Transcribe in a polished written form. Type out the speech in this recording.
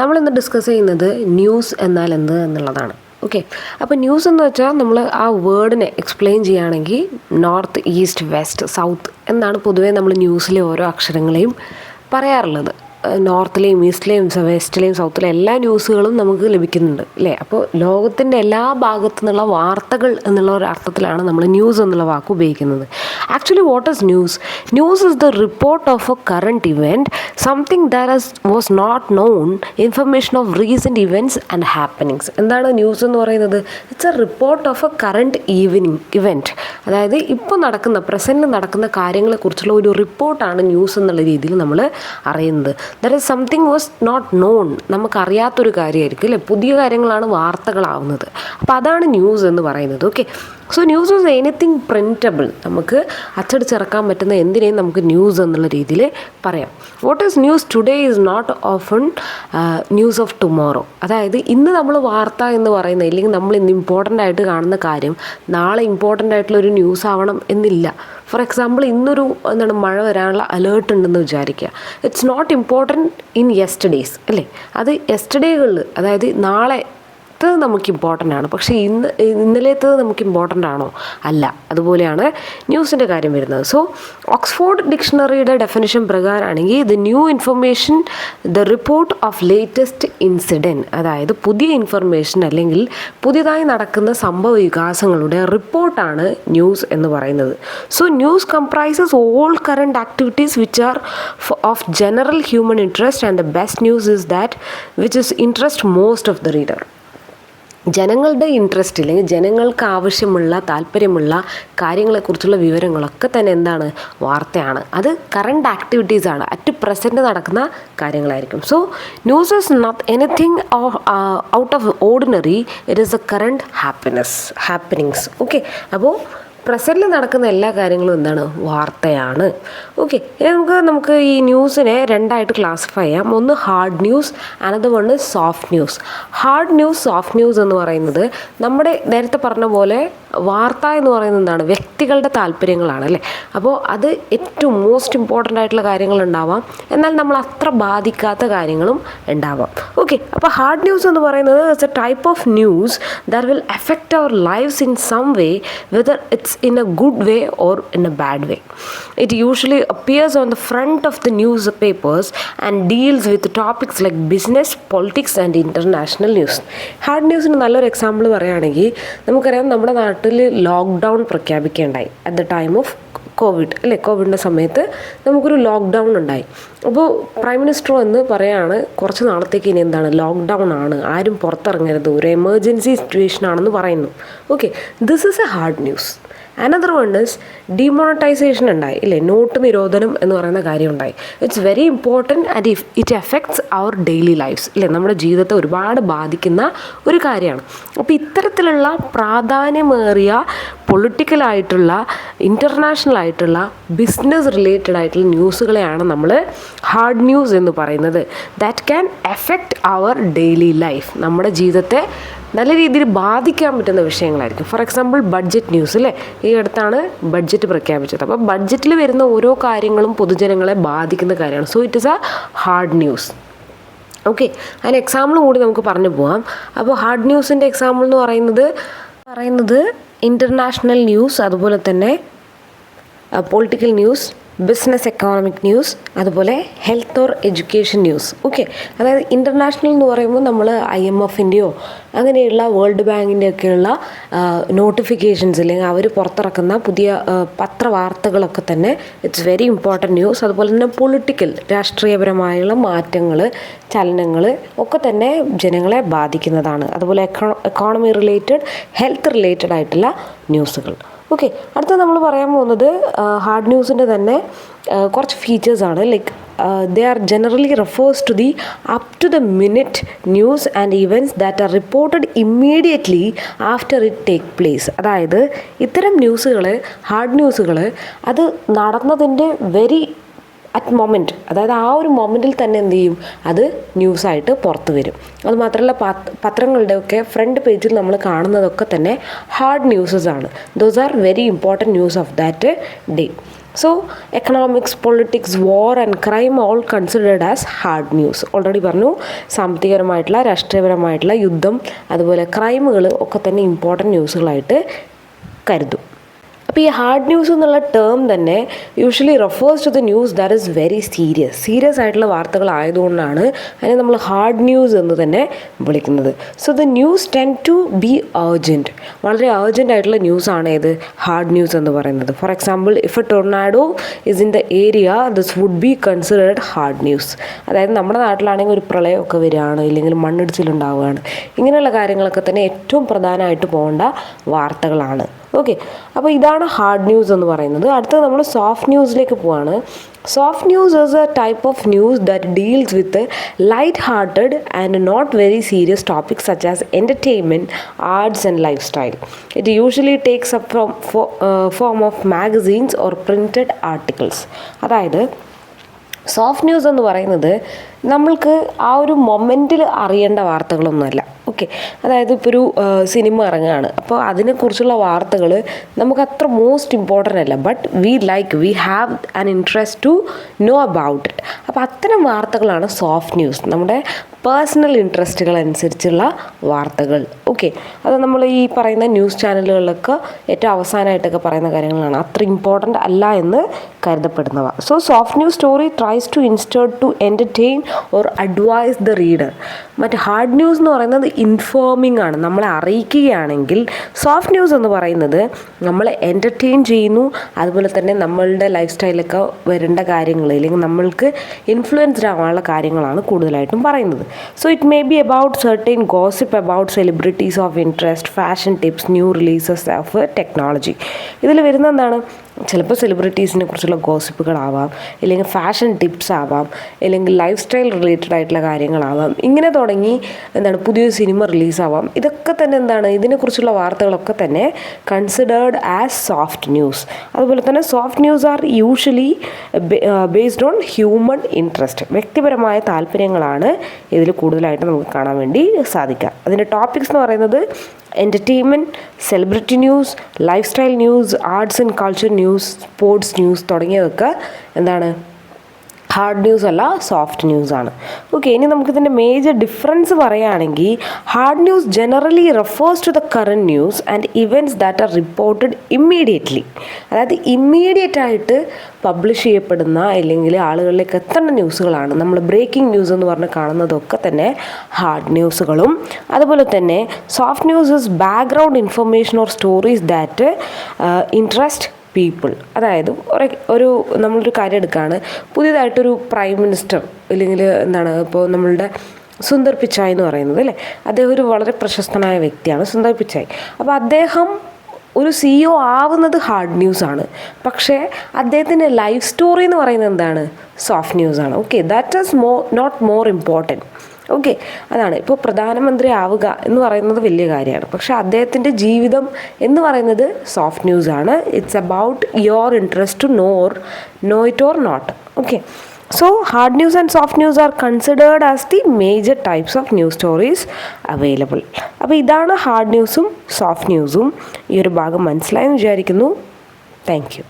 നമ്മളിന്ന് ഡിസ്കസ് ചെയ്യുന്നത് ന്യൂസ് എന്നാൽ എന്ത് എന്നുള്ളതാണ്. ഓക്കെ, അപ്പോൾ ന്യൂസ് എന്ന് വെച്ചാൽ നമ്മൾ ആ വേർഡിനെ എക്സ്പ്ലെയിൻ ചെയ്യുകയാണെങ്കിൽ നോർത്ത്, ഈസ്റ്റ്, വെസ്റ്റ്, സൗത്ത് എന്നാണ് പൊതുവേ നമ്മൾ ന്യൂസിലെ ഓരോ അക്ഷരങ്ങളെയും പറയാറുള്ളത്. നോർത്തിലെയും ഈസ്റ്റിലെയും വെസ്റ്റിലെയും സൗത്തിലെയും എല്ലാ ന്യൂസുകളും നമുക്ക് ലഭിക്കുന്നുണ്ട് അല്ലേ. അപ്പോൾ ലോകത്തിൻ്റെ എല്ലാ ഭാഗത്തു നിന്നുള്ള വാർത്തകൾ എന്നുള്ള ഒരു അർത്ഥത്തിലാണ് നമ്മൾ ന്യൂസ് എന്നുള്ള വാക്ക് ഉപയോഗിക്കുന്നത്. Actually what is news? News is the report of a current event, something that was not known, information of recent events and happenings. എന്താണ് ന്യൂസ് എന്ന് പറയുന്നത്? It's a report of a current event. അതായത് ഇപ്പോൾ നടക്കുന്ന പ്രസൻറ്റിൽ നടക്കുന്ന കാര്യങ്ങളെക്കുറിച്ചുള്ള ഒരു റിപ്പോർട്ടാണ് ന്യൂസ് എന്നുള്ള രീതിയിൽ നമ്മൾ അറിയുന്നത്. That is something was not known, നമുക്കറിയാത്തൊരു കാര്യമായിരിക്കും അല്ലേ. പുതിയ കാര്യങ്ങളാണ് വാർത്തകളാവുന്നത്. അപ്പോൾ അതാണ് ന്യൂസ് എന്ന് പറയുന്നത്. Okay, so news is anything printable. നമുക്ക് അച്ചടിച്ചിറക്കാൻ പറ്റുന്ന എന്തിനേയും നമുക്ക് ന്യൂസ് എന്നുള്ള രീതിയിൽ പറയാം. What is news today is not often news of tomorrow. അതായത് ഇന്ന് നമ്മൾ വാർത്ത എന്ന് പറയുന്നത്, ഇല്ലെങ്കിൽ നമ്മൾ ഇന്ന് ഇമ്പോർട്ടൻ്റ് ആയിട്ട് കാണുന്ന കാര്യം നാളെ ഇമ്പോർട്ടൻ്റ് ആയിട്ടുള്ളൊരു ന്യൂസ് ആവണം എന്നില്ല. ഫോർ എക്സാമ്പിൾ, ഇന്നൊരു മഴ വരാനുള്ള അലേർട്ട് ഉണ്ടെന്ന് വിചാരിക്കുക. It's not important in yesterdays അല്ലേ. അത് യെസ്റ്റർഡേകളിൽ, അതായത് നാളെ നമുക്ക് ഇമ്പോർട്ടൻ്റ് ആണ്, പക്ഷേ ഇന്നലത്തേത് നമുക്ക് ഇമ്പോർട്ടൻ്റ് ആണോ? അല്ല. അതുപോലെയാണ് ന്യൂസിൻ്റെ കാര്യം വരുന്നത്. സോ ഓക്സ്ഫോർഡ് ഡിക്ഷണറിയുടെ ഡെഫിനിഷൻ പ്രകാരമാണെങ്കിൽ the new information, the report of latest incident, അതായത് പുതിയ ഇൻഫർമേഷൻ അല്ലെങ്കിൽ പുതിയതായി നടക്കുന്ന സംഭവ വികാസങ്ങളുടെ റിപ്പോർട്ടാണ് ന്യൂസ് എന്ന് പറയുന്നത്. So news comprises all current activities which are of general human interest and the best news is that which is interest most of the reader. ജനങ്ങളുടെ ഇൻട്രസ്റ്റ് അല്ലെങ്കിൽ ജനങ്ങൾക്ക് ആവശ്യമുള്ള താല്പര്യമുള്ള കാര്യങ്ങളെക്കുറിച്ചുള്ള വിവരങ്ങളൊക്കെ തന്നെ എന്താണ്? വാർത്തയാണ്. അത് കറണ്ട് ആക്ടിവിറ്റീസാണ്, അറ്റ് പ്രസൻറ്റ് നടക്കുന്ന കാര്യങ്ങളായിരിക്കും. So news is not anything out of ordinary, it is a current happenings. Okay, അപ്പോൾ പ്രസൻറ്റിൽ നടക്കുന്ന എല്ലാ കാര്യങ്ങളും എന്താണ്? വാർത്തയാണ്. ഓക്കെ, ഇനി നമുക്ക് ഈ ന്യൂസിനെ രണ്ടായിട്ട് ക്ലാസിഫൈ ചെയ്യാം. ഒന്ന് hard news, another one soft news. Hard news, soft news എന്ന് പറയുന്നത് നമ്മുടെ നേരത്തെ പറഞ്ഞ പോലെ വാർത്ത എന്ന് പറയുന്നത് എന്താണ്? വ്യക്തികളുടെ താല്പര്യങ്ങളാണ് അല്ലേ. അപ്പോൾ അത് ഏറ്റവും മോസ്റ്റ് ഇമ്പോർട്ടൻ്റ് ആയിട്ടുള്ള കാര്യങ്ങളുണ്ടാവാം, എന്നാൽ നമ്മൾ അത്ര ബാധിക്കാത്ത കാര്യങ്ങളും ഉണ്ടാവാം. ഓക്കെ, അപ്പോൾ ഹാർഡ് ന്യൂസ് എന്ന് പറയുന്നത് it's a type of news that will affect our lives in some way, whether it's in a good way or in a bad way. It usually appears on the front of the newspapers and deals with topics like business, politics and international news. Hard ന്യൂസിന് നല്ലൊരു example പറയുകയാണെങ്കിൽ നമുക്കറിയാം, നമ്മുടെ നാട്ടിൽ lockdown പ്രഖ്യാപിക്കുകയുണ്ടായി at the time of Covid അല്ലേ. കോവിഡിൻ്റെ സമയത്ത് നമുക്കൊരു ലോക്ക്ഡൗൺ ഉണ്ടായി. അപ്പോൾ പ്രൈം മിനിസ്റ്റർ വന്ന് പറയാണ്, കുറച്ച് നാളത്തേക്ക് ഇനി എന്താണ്? ലോക്ക്ഡൗൺ ആണ്, ആരും പുറത്തിറങ്ങരുത്, ഒരു എമർജൻസി സിറ്റുവേഷൻ ആണെന്ന് പറയുന്നു. Okay, this is a hard news. Another one is demonetisation ഉണ്ടായി ഇല്ലേ, നോട്ട് നിരോധനം എന്ന് പറയുന്ന കാര്യം ഉണ്ടായി. It's very important and it effects our daily lifes ഇല്ലേ, നമ്മുടെ ജീവിതത്തെ ഒരുപാട് ബാധിക്കുന്ന ഒരു കാര്യമാണ്. അപ്പോൾ ഇത്തരത്തിലുള്ള പ്രാധാന്യമേറിയ പൊളിറ്റിക്കലായിട്ടുള്ള, ഇൻ്റർനാഷണൽ ആയിട്ടുള്ള, ബിസിനസ് റിലേറ്റഡ് ആയിട്ടുള്ള ന്യൂസുകളെയാണ് നമ്മൾ ഹാർഡ് ന്യൂസ് എന്ന് പറയുന്നത്. That can effect our daily life, നമ്മുടെ ജീവിതത്തെ നല്ല രീതിയിൽ ബാധിക്കാൻ പറ്റുന്ന വിഷയങ്ങളായിരിക്കും. ഫോർ എക്സാമ്പിൾ ബഡ്ജറ്റ് ന്യൂസ് അല്ലേ, ഈ അടുത്താണ് ബഡ്ജറ്റ് പ്രഖ്യാപിച്ചത്. അപ്പോൾ ബഡ്ജറ്റിൽ വരുന്ന ഓരോ കാര്യങ്ങളും പൊതുജനങ്ങളെ ബാധിക്കുന്ന കാര്യമാണ്. So it is A hard news. Okay, അതിന് എക്സാമ്പിൾ കൂടി നമുക്ക് പറഞ്ഞു പോകാം. അപ്പോൾ ഹാർഡ് ന്യൂസിൻ്റെ എക്സാമ്പിൾ എന്ന് പറയുന്നത് ഇൻ്റർനാഷണൽ ന്യൂസ്, അതുപോലെ തന്നെ political news, business economic news, അതുപോലെ health or education news. Okay, അതായത് ഇൻ്റർനാഷണൽ എന്ന് പറയുമ്പോൾ നമ്മൾ IMFൻ്റെയോ അങ്ങനെയുള്ള വേൾഡ് ബാങ്കിൻ്റെ ഒക്കെയുള്ള നോട്ടിഫിക്കേഷൻസ് അല്ലെങ്കിൽ അവർ പുറത്തിറക്കുന്ന പുതിയ പത്രവാർത്തകളൊക്കെ തന്നെ ഇറ്റ്സ് വെരി ഇമ്പോർട്ടൻറ്റ് ന്യൂസ്. അതുപോലെ തന്നെ പൊളിറ്റിക്കൽ, രാഷ്ട്രീയപരമായുള്ള മാറ്റങ്ങൾ, ചലനങ്ങൾ ഒക്കെ തന്നെ ജനങ്ങളെ ബാധിക്കുന്നതാണ്. അതുപോലെ എക്കോണമി റിലേറ്റഡ്, ഹെൽത്ത് റിലേറ്റഡ് ആയിട്ടുള്ള ന്യൂസുകൾ. ഓക്കെ, അടുത്ത നമ്മൾ പറയാൻ പോകുന്നത് ഹാർഡ് ന്യൂസിൻ്റെ തന്നെ കുറച്ച് ഫീച്ചേഴ്സാണ്. Like they are generally refers to the up to the minute news and events that are reported immediately after it take place. അതായത് ഇത്തരം ന്യൂസുകൾ, ഹാർഡ് ന്യൂസുകൾ, അത് നടന്നതിൻ്റെ വെരി അറ്റ് മൊമെൻറ്റ്, അതായത് ആ ഒരു മൊമെൻറ്റിൽ തന്നെ എന്ത് ചെയ്യും? അത് ന്യൂസായിട്ട് പുറത്ത് വരും. അതുമാത്രമല്ല പത്രങ്ങളുടെയൊക്കെ ഫ്രണ്ട് പേജിൽ നമ്മൾ കാണുന്നതൊക്കെ തന്നെ ഹാർഡ് ന്യൂസസ് ആണ്. Those are very important news of that day. So economics, politics, war and crime all considered as hard news. Already പറഞ്ഞു, സാമ്പത്തികപരമായിട്ടുള്ള, രാഷ്ട്രീയപരമായിട്ടുള്ള, യുദ്ധം, അതുപോലെ ക്രൈമുകൾ ഒക്കെ തന്നെ ഇമ്പോർട്ടൻറ്റ് ന്യൂസുകളായിട്ട് കരുതും. അപ്പോൾ ഈ ഹാർഡ് ന്യൂസ് എന്നുള്ള ടേം തന്നെ usually refers to the news that is very serious ആയിട്ടുള്ള വാർത്തകളായതുകൊണ്ടാണ് അതിനെ നമ്മൾ ഹാർഡ് ന്യൂസ് എന്ന് തന്നെ വിളിക്കുന്നത്. So the news tend to be urgent. വളരെ അർജൻറ്റ് ആയിട്ടുള്ള ന്യൂസാണ് ഏത് ഹാർഡ് ന്യൂസ് എന്ന് പറയുന്നത്. For example, if a tornado is in the area this would be considered hard news. അതായത് നമ്മുടെ നാട്ടിലാണെങ്കിൽ ഒരു പ്രളയമൊക്കെ വരികയാണ്, ഇല്ലെങ്കിൽ മണ്ണിടിച്ചിലുണ്ടാവുകയാണ്, ഇങ്ങനെയുള്ള കാര്യങ്ങളൊക്കെ തന്നെ ഏറ്റവും പ്രധാനമായിട്ട് പോകേണ്ട വാർത്തകളാണ്. ഓക്കെ, അപ്പോൾ ഇതാണ് ഹാർഡ് ന്യൂസ് എന്ന് പറയുന്നത്. അടുത്തത് നമ്മൾ സോഫ്റ്റ് ന്യൂസിലേക്ക് പോവാണ്. Soft news is a type of news that deals with light hearted and not very serious topics such as entertainment, arts and lifestyle. It usually takes up from form of magazines or printed articles. അതായത് soft news എന്ന് പറയുന്നത് നമ്മൾക്ക് ആ ഒരു മൊമെൻറ്റിൽ അറിയേണ്ട വാർത്തകളൊന്നുമല്ല. Okay, അതായത് ഇപ്പോൾ ഒരു സിനിമ ഇറങ്ങുകയാണ്, അപ്പോൾ അതിനെക്കുറിച്ചുള്ള വാർത്തകൾ നമുക്ക് അത്ര മോസ്റ്റ് ഇമ്പോർട്ടൻ്റ് അല്ല, but we have an interest to know about it. അപ്പോൾ അത്തരം വാർത്തകളാണ് സോഫ്റ്റ് ന്യൂസ്, നമ്മുടെ പേഴ്സണൽ ഇൻട്രസ്റ്റുകൾ അനുസരിച്ചുള്ള വാർത്തകൾ. ഓക്കെ, അത് നമ്മൾ ഈ പറയുന്ന ന്യൂസ് ചാനലുകളിലൊക്കെ ഏറ്റവും അവസാനമായിട്ടൊക്കെ പറയുന്ന കാര്യങ്ങളാണ്, അത്ര ഇമ്പോർട്ടൻ്റ് അല്ല എന്ന് കരുതപ്പെടുന്നവ. So soft news story tries to instead to entertain or advise the reader. മറ്റ് ഹാർഡ് ന്യൂസ് എന്ന് പറയുന്നത് ഇൻഫോമിംഗ് ആണ്, നമ്മളെ അറിയിക്കുകയാണെങ്കിൽ. സോഫ്റ്റ് ന്യൂസ് എന്ന് പറയുന്നത് നമ്മളെ എൻ്റർടൈൻ ചെയ്യുന്നു, അതുപോലെ തന്നെ നമ്മളുടെ ലൈഫ് സ്റ്റൈലൊക്കെ വരേണ്ട കാര്യങ്ങൾ, അല്ലെങ്കിൽ നമ്മൾക്ക് ഇൻഫ്ലുവൻസ്ഡ് ആവാനുള്ള കാര്യങ്ങളാണ് കൂടുതലായിട്ടും പറയുന്നത്. So it may be about certain gossip about celebrities of interest, fashion tips, new releases of technology. ഇതിൽ വരുന്ന എന്താണ്, ചിലപ്പോൾ സെലിബ്രിറ്റീസിനെ കുറിച്ചുള്ള ഗോസിപ്പുകളാവാം, അല്ലെങ്കിൽ ഫാഷൻ ടിപ്സ് ആവാം, അല്ലെങ്കിൽ ലൈഫ് സ്റ്റൈൽ റിലേറ്റഡ് ആയിട്ടുള്ള കാര്യങ്ങളാവാം, ഇങ്ങനെ തുടങ്ങി എന്താണ് പുതിയൊരു സിനിമ റിലീസാവാം. ഇതൊക്കെ തന്നെ എന്താണ്, ഇതിനെക്കുറിച്ചുള്ള വാർത്തകളൊക്കെ തന്നെ കൺസിഡേർഡ് ആസ് സോഫ്റ്റ് ന്യൂസ്. അതുപോലെ തന്നെ soft news are usually based on human interest. വ്യക്തിപരമായ താല്പര്യങ്ങളാണ് ഇതിൽ കൂടുതലായിട്ട് നമുക്ക് കാണാൻ വേണ്ടി സാധിക്കുക. അതിൻ്റെ ടോപ്പിക്സ് എന്ന് പറയുന്നത് entertainment, celebrity news, lifestyle news, arts and culture news, sports news തുടങ്ങിയതൊക്കെ എന്താണ് ഹാർഡ് ന്യൂസ് അല്ല, സോഫ്റ്റ് ന്യൂസാണ്. ഓക്കെ, ഇനി നമുക്കിതിൻ്റെ മേജർ ഡിഫറൻസ് പറയുകയാണെങ്കിൽ, hard news generally refers to the current news and events that are reported immediately. അതായത് immediate ആയിട്ട് publish ചെയ്യപ്പെടുന്ന, അല്ലെങ്കിൽ ആളുകളിലേക്ക് എത്തേണ്ട ന്യൂസുകളാണ്. നമ്മൾ ബ്രേക്കിംഗ് ന്യൂസ് എന്ന് പറഞ്ഞ് കാണുന്നതൊക്കെ തന്നെ ഹാർഡ് ന്യൂസുകളും. അതുപോലെ തന്നെ soft news is background information or stories that interest people. അതായത് ഒരു നമ്മളൊരു കാര്യം എടുക്കുകയാണ്, പുതിയതായിട്ടൊരു പ്രൈം മിനിസ്റ്റർ, അല്ലെങ്കിൽ എന്താണ് ഇപ്പോൾ നമ്മളുടെ സുന്ദർ പിച്ചായ് എന്ന് പറയുന്നത് അല്ലേ, അദ്ദേഹം ഒരു വളരെ പ്രശസ്തനായ വ്യക്തിയാണ് സുന്ദർ പിച്ചായ്. അപ്പോൾ അദ്ദേഹം ഒരു CEO ആവുന്നത് ഹാർഡ് ന്യൂസാണ്, പക്ഷേ അദ്ദേഹത്തിൻ്റെ ലൈഫ് സ്റ്റോറി എന്ന് പറയുന്നത് എന്താണ്, സോഫ്റ്റ് ന്യൂസാണ്. Okay, that is not more important. Okay, അതാണ് ഇപ്പോൾ പ്രധാനമന്ത്രി ആവുക എന്ന് പറയുന്നത് വലിയ കാര്യമാണ്, പക്ഷേ അദ്ദേഹത്തിൻ്റെ ജീവിതം എന്ന് പറയുന്നത് സോഫ്റ്റ് ന്യൂസാണ്. It's about your interest to know it or not. Okay, so hard news and soft news are considered as the major types of news stories available. അപ്പോൾ ഇതാണ് ഹാർഡ് ന്യൂസും സോഫ്റ്റ് ന്യൂസും. ഈ ഒരു ഭാഗം മനസ്സിലായെന്ന് വിചാരിക്കുന്നു. Thank you.